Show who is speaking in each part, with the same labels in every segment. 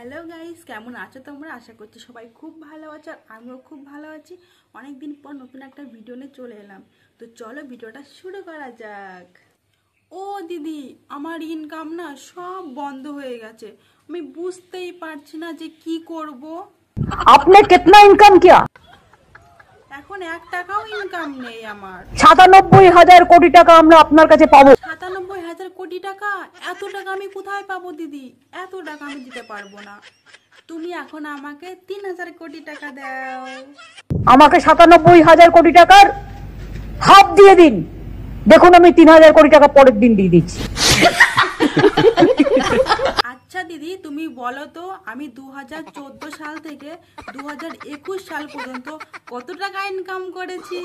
Speaker 1: Hello guys, কেমন আছো তোমরা? আশা করছি সবাই খুব ভালো আছো আর আমিও খুব ভালো আছি। অনেক দিন পর নতুন একটা ভিডিও নিয়ে চলে এলাম। তো চলো ভিডিওটা শুরু করা যাক। ও দিদি, আমার ইনকাম না সব বন্ধ হয়ে গেছে। আমি বুঝতেই পারছি না যে কি করব।
Speaker 2: आपने कितना इनकम किया?
Speaker 1: এখন 1 টাকাও ইনকাম নেই আমার।
Speaker 2: ৯৭,০০০ কোটি টাকা আমরা আপনার কাছে পাবো।
Speaker 1: ৯৭,০০০ কোটি টাকা? এত টাকা আমি কোথায় পাবো দিদি? এত টাকা আমি দিতে পারবো না। তুমি এখন আমাকে ৩,০০০ কোটি টাকা দাও।
Speaker 2: আমাকে ৯৭,০০০ কোটি টাকার হাফ দিয়ে দিন, দেখুন আমি ৩,০০০ কোটি টাকা পরের দিন দিয়ে দিচ্ছি।
Speaker 1: আচ্ছা দিদি, তুমি বলো তো আমি 2014 সাল থেকে 2021 সাল পর্যন্ত কত টাকা ইনকাম করেছি?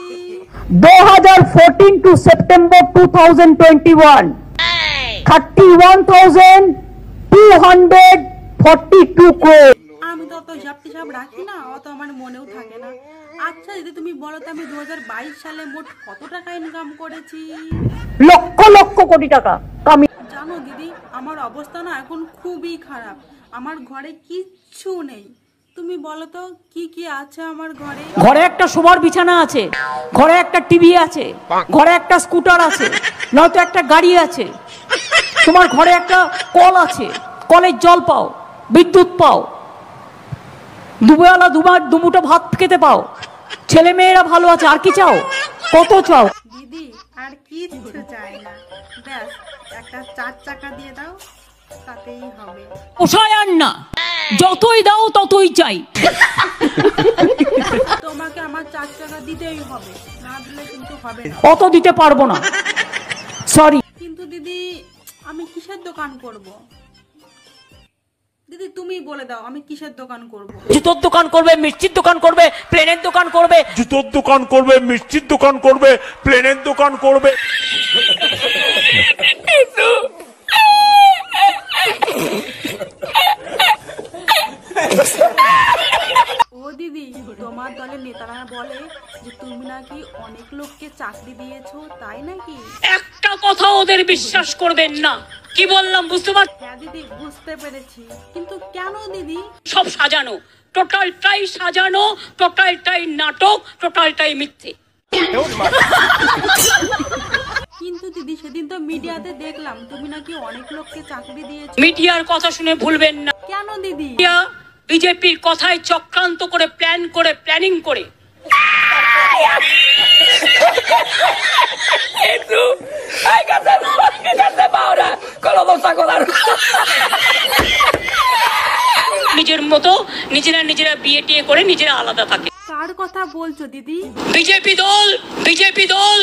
Speaker 2: 2014 টু সেপ্টেম্বর 2021 31,242 crore।
Speaker 1: আমি তো অত হিসাব রাখি না, অত আমার মনেও থাকে না। আচ্ছা দিদি, তুমি বলো তো আমি 2022 সালে মোট কত টাকা ইনকাম করেছি?
Speaker 2: লক্ষ লক্ষ কোটি টাকা।
Speaker 1: জানো দিদি, আমার অবস্থা না এখন খুবই খারাপ। আমার ঘরে কিচ্ছু নেই। তুমি বলো তো কি কি আছে আমার ঘরে?
Speaker 2: ঘরে একটা শোবার বিছানা আছে, ঘরে একটা টিভি আছে, ঘরে একটা স্কুটার আছে, নয়তো একটা গাড়ি আছে। তোমার ঘরে একটা কল আছে, কলের জল পাও, বিদ্যুৎ পাও, দুবেলা দুমুঠো ভাত খেতে পাও, ছেলে মেয়েরা ভালো আছে। আর কি চাও? কত চাও?
Speaker 1: দিদি আর কিচ্ছু চাই না, ব্যাস একটা 4 চাকা দিয়ে দাও, তাতেই হবে।
Speaker 2: পোষায় আর না, যতই দাও ততই চাই।
Speaker 1: তোমাকে আমার 4 চাকা দিতেই হবে, না দিলে কিন্তু হবে না।
Speaker 2: অত দিতে পারবো না, সরি।
Speaker 1: কিন্তু দিদি আমি কিসের দোকান করব? দিদি তুমি বলে দাও আমি কিসের দোকান করব?
Speaker 2: জুতোর দোকান করবে, মিষ্টির দোকান করবে, প্লেনের দোকান করবে।
Speaker 3: জুতোর দোকান করবে, মিষ্টির দোকান করবে, প্লেনের দোকান করবে।
Speaker 1: ও দিদি, তোমার দলের নেতারা বলে যে তুমি নাকি অনেক লোককে চাকরি দিয়েছো, তাই নাকি?
Speaker 2: একটা কথা ওদের বিশ্বাস করবেন না। কি বললাম বুঝতে পার?
Speaker 1: হ্যাঁ দিদি, বুঝতে পেরেছি, কিন্তু কেন দিদি?
Speaker 2: সব সাজানো, টোটালটাই সাজানো, টোটালটাই নাটক, টোটালটাই মিথ্যে।
Speaker 1: কিন্তু দিদি সেদিন তো মিডিয়াতে দেখলাম তুমি নাকি অনেক লোককে চাকরি দিয়েছো।
Speaker 2: মিডিয়ার কথা শুনে ভুলবেন না।
Speaker 1: কেন দিদি?
Speaker 2: বিজেপির কথায় চক্রান্ত করে, প্ল্যানিং করে নিজের মতো নিজেরা বিয়ে টিয়ে করে নিজেরা আলাদা থাকে।
Speaker 1: কার কথা বলছো দিদি?
Speaker 2: বিজেপি দল।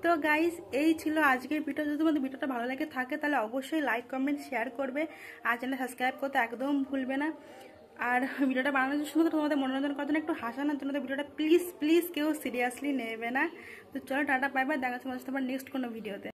Speaker 1: তো গাইস, এই ছিল আজকের ভিডিও। যদি তোমাদের ভিডিওটা ভালো লাগে থাকে তাহলে অবশ্যই লাইক কমেন্ট শেয়ার করবে আর চ্যানেল সাবস্ক্রাইব করতে একদম ভুলবে না। আর ভিডিওটা বানানোর জন্য শুধু তোমাদের মনোরঞ্জন করার জন্য, একটু হাসানোর জন্য ভিডিওটা প্লিজ কেউ সিরিয়াসলি নেবে না। তো চলো টাটা, বাই বাই, দেখা হচ্ছে তোমার নেক্সট কোনো ভিডিওতে।